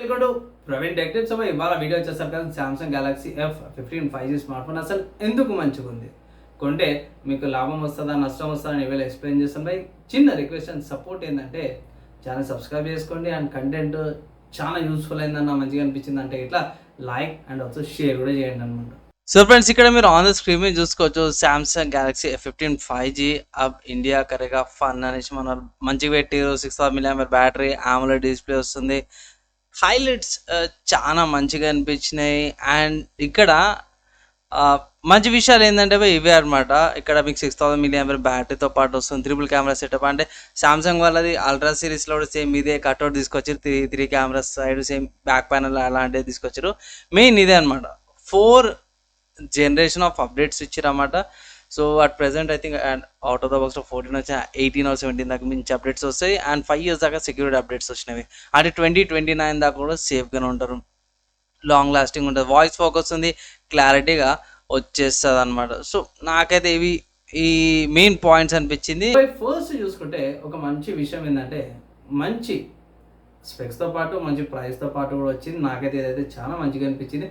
Welcome to Praveen tech tips. ఇవాళ video వచ్చేసరికి Samsung Galaxy F15 5G smart phone అసలు ఎందుకు మంచిగా ఉంది, కొంటే మీకు లాభం వస్తుందా నష్టం వస్తుందా అని ఇవాళ ఎక్స్ప్లెయిన్ చేస్తాను. బై చిన్న రిక్వెస్ట్ అండ్ సపోర్ట్ ఏంటంటే ఛానల్ సబ్స్క్రైబ్ చేసుకోండి అండ్ కంటెంట్ చాలా యూస్ఫుల్ అయిందన్న మంచిగా అనిపించింది అంటే ఇట్లా లైక్ అండ్ ఆల్సో షేర్ కూడా చేయండి అనమాట. సో ఫ్రెండ్స్, ఇక్కడ మీరు ఆన్ ద స్క్రీన్ మీద చూసుకోవచ్చు సామ్సంగ్ గెలాక్సీ F15 5G అబ్ ఇండియా కరెగా ఫన్ అనేసి మనం మంచిగా పెట్టారు. 6000 mAh బ్యాటరీ, AMOLED డిస్ప్లే వస్తుంది. హైలైట్స్ చాలా మంచిగా అనిపించినాయి. అండ్ ఇక్కడ మంచి విషయాలు ఏంటంటే ఇవే అనమాట. ఇక్కడ మీకు 6000 mAh బ్యాటరీతో పాటు వస్తుంది. ట్రిపుల్ కెమెరా సెటప్, అంటే సామ్సంగ్ వాళ్ళది అల్ట్రా సిరీస్లో కూడా సేమ్ ఇదే కట్అవుట్ తీసుకొచ్చారు. Three cameras side same back panel అలాంటివి తీసుకొచ్చారు. మెయిన్ ఇదే అనమాట. 4 జనరేషన్ ఆఫ్ అప్డేట్స్ ఇచ్చారన్నమాట. So at present I think and out of the బాక్స్లో 14 వచ్చి 18 or 17 దాకా మించి అప్డేట్స్ వస్తాయి. అండ్ 5 years దాకా సెక్యూరిటీ అప్డేట్స్ వచ్చినవి. అంటే 2029 దాకా కూడా సేఫ్గానే ఉంటారు. లాంగ్ లాస్టింగ్ ఉంటుంది. వాయిస్ ఫోకస్ ఉంది, క్లారిటీగా వచ్చేస్తుంది అనమాట. సో నాకైతే ఇవి ఈ మెయిన్ పాయింట్స్ అనిపించింది. ఫస్ట్ చూసుకుంటే ఒక మంచి విషయం ఏంటంటే మంచి స్పెక్స్తో పాటు మంచి ప్రైస్తో పాటు కూడా వచ్చింది. నాకైతే ఇదైతే చాలా మంచిగా అనిపించింది.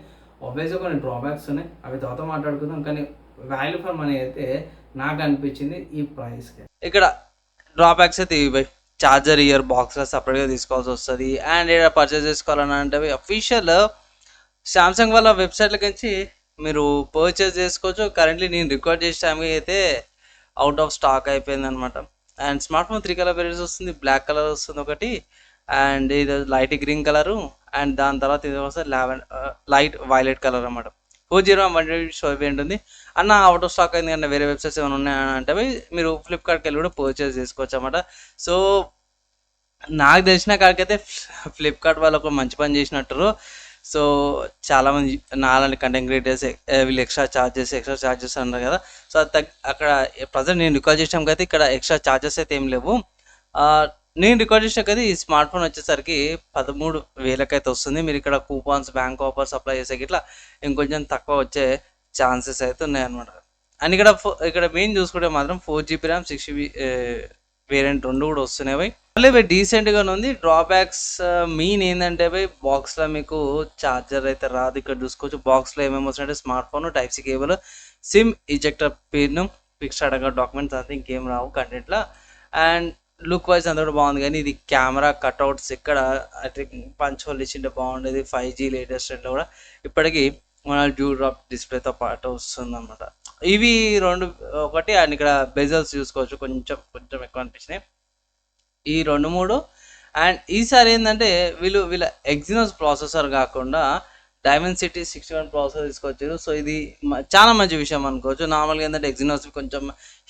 ఆబ్వియస్గా కొన్ని డ్రాబ్యాక్స్ ఉన్నాయి, అవి తర్వాత మాట్లాడుకుందాం. కానీ వాల్యూ ఫర్ మనీ అయితే నాకు అనిపించింది ఈ ప్రైస్కి. ఇక్కడ డ్రాబ్యాక్స్ అయితే ఇవి చార్జర్ ఇయర్ బాక్స్లో సపరేట్గా తీసుకోవాల్సి వస్తుంది. అండ్ ఇక్కడ పర్చేస్ చేసుకోవాలని అంటే అఫీషియల్ సామ్సంగ్ వాళ్ళ వెబ్సైట్లకి నుంచి మీరు పర్చేస్ చేసుకోవచ్చు. కరెంట్లీ నేను రికార్డ్ చేసే టైంకి అయితే అవుట్ ఆఫ్ స్టాక్ అయిపోయింది అనమాట. And smart phone 3 colour variants వస్తుంది. బ్లాక్ కలర్ వస్తుంది ఒకటి, అండ్ ఇది లైట్ గ్రీన్ కలరు, అండ్ దాని తర్వాత ఇది వస్తుంది లైట్ వైలెట్ కలర్ అనమాట. 40 షో ఉంటుంది అన్న. అవుట్ ఆఫ్ స్టాక్ అయింది, కానీ వేరే వెబ్సైట్స్ ఏమైనా ఉన్నాయని అంటే మీరు ఫ్లిప్కార్ట్కి వెళ్ళి కూడా పర్చేస్ చేసుకోవచ్చు అనమాట. సో నాకు తెలిసిన కాడికైతే ఫ్లిప్కార్ట్ వాళ్ళు ఒక మంచి పని చేసినట్టు. సో చాలామంది నాలాంటి కంటెంట్ క్రియేటర్స్ వీళ్ళు ఎక్స్ట్రా ఛార్జెస్ అన్నారు కదా. సో అక్కడ ప్రజెంట్ నేను రికార్డ్ చేసాం అయితే ఇక్కడ ఎక్స్ట్రా ఛార్జెస్ అయితే ఏం లేవు. నేను రికార్డ్ చేసినాకైతే ఈ స్మార్ట్ ఫోన్ వచ్చేసరికి 13,000 అయితే వస్తుంది. మీరు ఇక్కడ కూపాన్స్, బ్యాంక్ ఆఫర్స్ అప్లై చేసాక ఇట్లా ఇంకొంచెం తక్కువ వచ్చే ఛాన్సెస్ అయితే ఉన్నాయన్నమాట. అండ్ ఇక్కడ మెయిన్ చూసుకుంటే మాత్రం 4GB RAM 6GB వేరియంట్ రెండు కూడా వస్తున్నాయి. మళ్ళీ డీసెంట్గానే ఉంది. డ్రాబ్యాక్స్ మెయిన్ ఏంటంటే బాక్స్లో మీకు ఛార్జర్ అయితే రాదు. ఇక్కడ చూసుకోవచ్చు బాక్స్లో ఏమేమి వస్తున్నాయంటే smart phone, Type-C cable, SIM ejector pin, fixed documents అంతా ఇంకేం రావు కంటెంట్లో. అండ్ లుక్ వైజ్ అంతా కూడా బాగుంది. కానీ ఇది కెమెరా కట్అవుట్స్ ఇక్కడ అయితే పంచ్ హోల్ ఇచ్చింటే బాగుండేది. 5G లేటెస్ట్ లో కూడా ఇప్పటికీ మన డ్యూ డ్రాప్ డిస్ప్లేతో పాటు వస్తుంది అనమాట. ఇవి రెండు ఒకటి. అండ్ ఇక్కడ బెజల్స్ చూసుకోవచ్చు, కొంచెం ఎక్కువ అనిపించినాయి ఈ 2-3. అండ్ ఈసారి ఏంటంటే వీళ్ళ ఎగ్జినోస్ ప్రాసెసర్ కాకుండా డైమెన్సిటీ 61 ప్రాసెసర్ తీసుకొచ్చారు. సో ఇది చాలా మంచి విషయం అనుకోవచ్చు. నార్మల్గా ఏంటంటే ఎగ్జినోస్ కొంచెం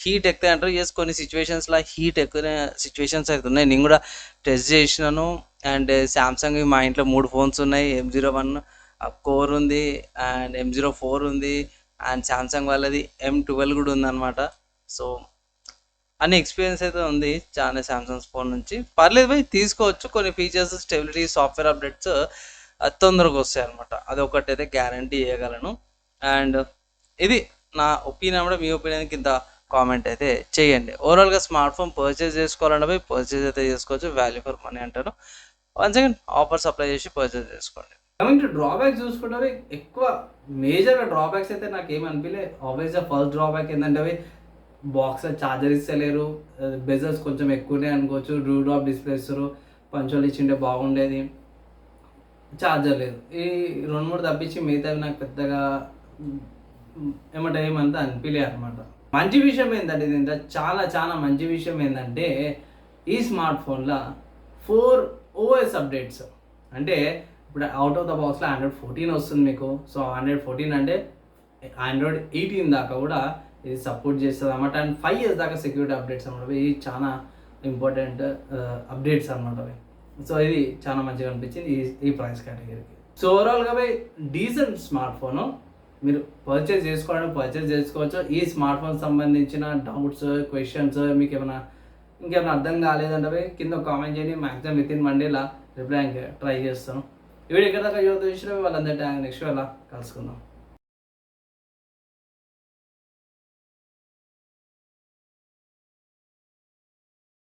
హీట్ ఎక్కువ అంటారు. ఎస్, కొన్ని సిచ్యువేషన్స్లో హీట్ ఎక్కువ సిచ్యువేషన్స్ అయితే ఉన్నాయి. నేను కూడా టెస్ట్ చేసినాను. అండ్ సామ్సంగ్ మా ఇంట్లో 3 ఫోన్స్ ఉన్నాయి. M01 కోర్ ఉంది, అండ్ M04 ఉంది, అండ్ సామ్సంగ్ వాళ్ళది M12 కూడా ఉందన్నమాట. సో అన్ని ఎక్స్పీరియన్స్ అయితే ఉంది చాలా సామ్సంగ్ ఫోన్ నుంచి. పర్లేదు తీసుకోవచ్చు. కొన్ని ఫీచర్స్, స్టెబిలిటీ, సాఫ్ట్వేర్ అప్డేట్స్ తొందరగా వస్తాయి అనమాట. అది ఒకటైతే గ్యారంటీ ఇవ్వగలను. అండ్ ఇది నా ఒపీనియన్ కూడా. మీ ఒపీనియన్ కింద కామెంట్ అయితే చేయండి. ఓవరాల్గా స్మార్ట్ ఫోన్ పర్చేస్ చేసుకోవాలంటే పర్చేస్ అయితే చేసుకోవచ్చు. వాల్యూ ఫర్ మనీ అంటారు. వన్స్ అగైన్ ఆఫర్స్ అప్లై చేసి పర్చేస్ చేసుకోండి. కమింగ్ టు డ్రాబ్యాక్స్ చూసుకుంటే ఎక్కువ మేజర్గా డ్రాబ్యాక్స్ అయితే నాకు ఏమనిపించలే. ఆబ్వియస్గా ఫస్ట్ డ్రాబ్యాక్ ఏంటంటే బాక్స్ ఛార్జర్ ఇస్తలేరు, బెజల్స్ కొంచెం ఎక్కువనే అనుకోవచ్చు, డ్యూ డ్రాప్ డిస్ప్లే ఇస్తారు, పంచోలు ఇచ్చింటే బాగుండేది, ఛార్జర్ లేదు. ఈ 2-3 తప్పించి మిగతావి నాకు పెద్దగా ఏమంతా అనిపించలేదు అనమాట. మంచి విషయం ఏంటంటే ఇది చాలా మంచి విషయం ఏంటంటే ఈ స్మార్ట్ ఫోన్లో 4 OS అప్డేట్స్. అంటే ఇప్పుడు అవుట్ ఆఫ్ ద బాక్స్లో Android 14 వస్తుంది మీకు. సో Android 14 అంటే Android 18 దాకా కూడా ఇది సపోర్ట్ చేస్తుంది అనమాట. అండ్ 5 years దాకా సెక్యూరిటీ అప్డేట్స్ అనమాట. ఇవి చాలా ఇంపార్టెంట్ అప్డేట్స్ అనమాట అవి. సో ఇది చాలా మంచిగా అనిపించింది ఈ ప్రైస్ కేటగిరీకి. సో ఓవరాల్గా డీసెంట్ స్మార్ట్ ఫోను. మీరు పర్చేస్ చేసుకోవచ్చు. ఈ స్మార్ట్ ఫోన్ సంబంధించిన డౌట్స్, క్వశ్చన్స్ మీకు ఇంకేమైనా అర్థం కాలేదంటే కింద కామెంట్ చేయండి. Maximum within 1 day reply try చేస్తాను. ఈ వీడియో ఎక్కడ దాకా యూజ్ చేసిన వాళ్ళందరి నెక్స్ట్ వేళ కలుసుకుందాం.